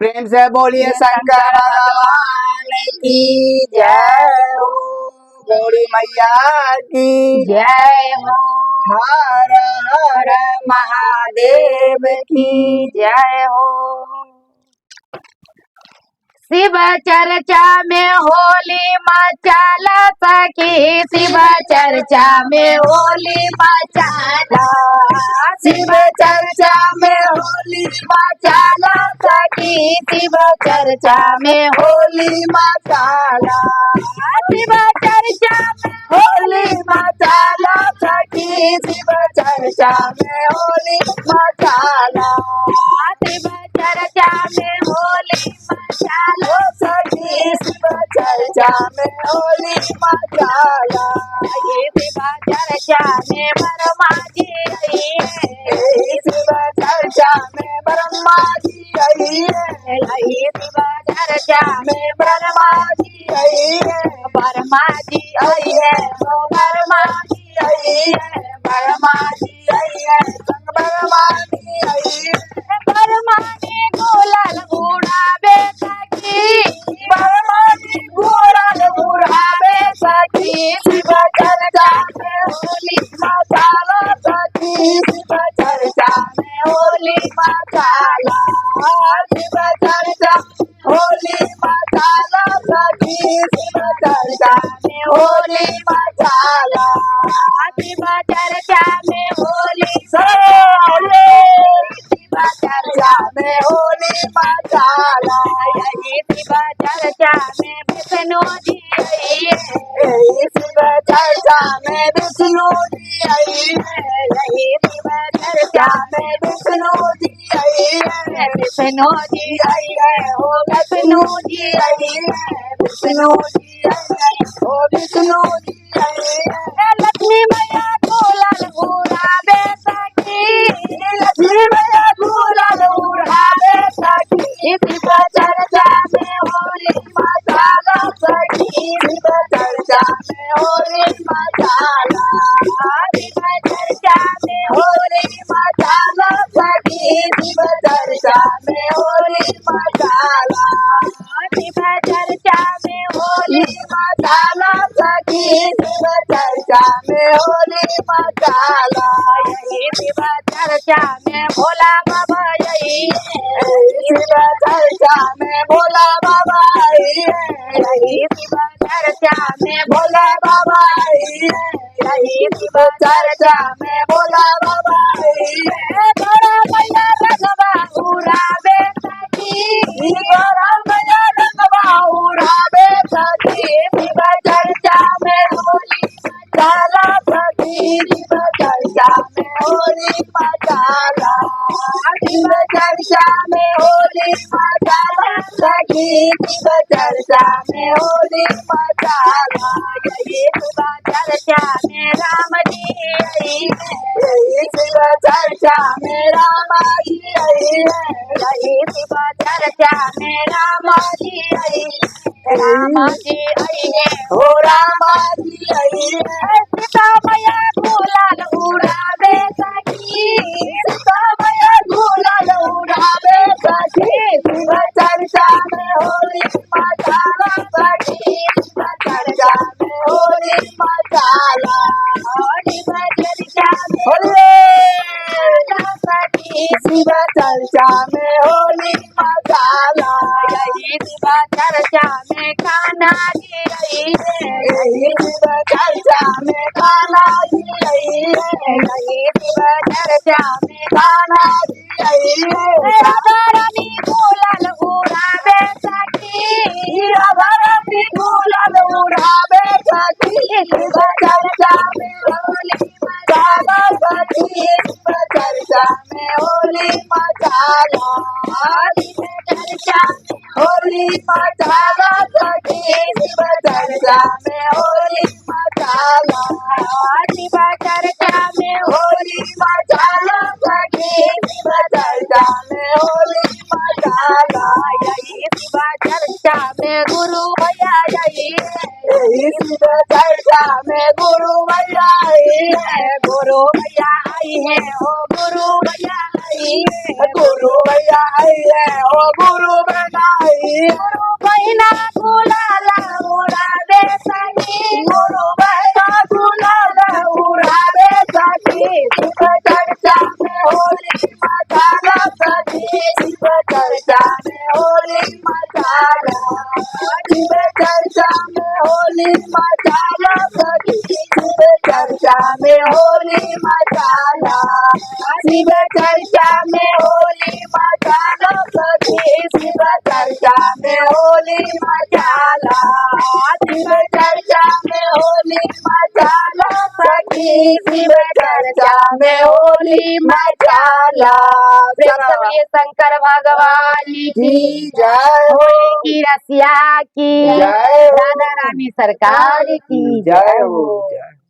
प्रेम से बोलिए शंकर भगवान की जय हो। गौरी मैया की जय हो। हर हर महादेव की जय हो। शिव चर्चा में होली मचाला सखी, शिव चर्चा में होली मचाला, शिव चर्चा में होली मचाला सखी, शिव चर्चा में होली मचाला, शिव चर्चा में होली मचाला सखी, शिव चर्चा में होली मचाला, शिव चर्चा में होली मचाला सखी, शिव चर्चा में होली मचाला, शिव चर्चा में ब्रह्मा जी आई है, शिव चर्चा में ब्रह्मा जी आई है, शिव चर्चा में ब्रह्मा जी आई है, ब्रह्मा जी आई है, ब्रह्मा जी आई है, ब्रह्मा जी आई है, ब्रह्मा जी आई है, ब्रह्मा ने गुलाल उड़ावे सखी, ब्रह्मा जी गुलाल उड़ावे सखी, शिव चर्चा में होली मचाला सखी, शिव चर्चा में होली मचाला, शिव चर्चा होली मचाला सखी, शिव चर्चा में होली मचाला, शिव चर्चा में होली शिव चर्चा में होली मचाला, शिव चर्चा में विष्णु जी आई है, शिव चर्चा में विष्णु जी आई है, शिव चर्चा में विष्णु जी आई है, विष्णु जी आई है, ओ विष्णु जी आई है, विष्णु जी आई है, ओ विष्णु जी आई है, लक्ष्मी मैया गुलाल उड़ावे सखी, लक्ष्मी मैया गुलाल उड़ावे सखी, शिव चर्चा में होली मचाला सखी, शिव चर्चा में होली मचाला, शिव चर्चा में होली मचाला सखी, शिव चर्चा में होली मचाला, शिव चर्चा में होली मचाला सखी, शिव चर्चा में होली मचाला, शिव चर्चा में भोला बाबा आई है, शिव चर्चा में भोला बाबा आई है, शिव चर्चा में भोला बाबा आई है, शिव चर्चा में भोला बाबा आई है, बड़ा मैया रंगवा उड़ावे सखी, बड़ा मैया रंगवा उड़ावे सखी, शिव चर्चा में होली मचाला सखी, शिव चर्चा में होली मचाला, शिव चर्चा में होली मचाला सखी, शिव चर्चा में होली मचाला, शिव चर्चा में राम जी आई है, शिव चर्चा में रामा जी आई है, शिव चर्चा में राम जी आई है, राम जी आई है, हो रामा जी आई है, सीता मैया गुलाल उड़ावे सखी, सीता मैया गुलाल उड़ावे सखी, शिव चर्चा में होली मचाला सखी, शिव चर्चा में होली मचाला, शिव चर्चा में होली शिव चर्चा में होली मचाला, शिव चर्चा में कान्हा जी आई है, शिव चर्चा में कान्हा जी आई है, शिव चर्चा में कान्हा जी आई है, राधा रानी गुलाल उड़ावे सखी, राधा रानी गुलाल उड़ावे सखी, शिव चर्चा में होली मचाला सखी, शिव चर्चा में होली मचाला, शिव चर्चा में होली मचाला सखी, शिव चर्चा में होली मचाला, शिव चर्चा में होली मचाला सखी, शिव चर्चा में होली मचाला, शिव चर्चा में गुरु भैया आई है, शिव चर्चा में गुरु मैया आई है, गुरु भैया आई है, ओ गुरु भैया आई है, गुरु मैया आई है, ओ गुरु शिव चर्चा में होली मचालो सखी, शिव चर्चा में होली मचाला, शिव चर्चा में होली मचालो सखी, शिव चर्चा में होली मचाला। बोलिए शंकर भगवान की जय हो, की रसिया की जय हो, राधा रानी सरकार की जय हो।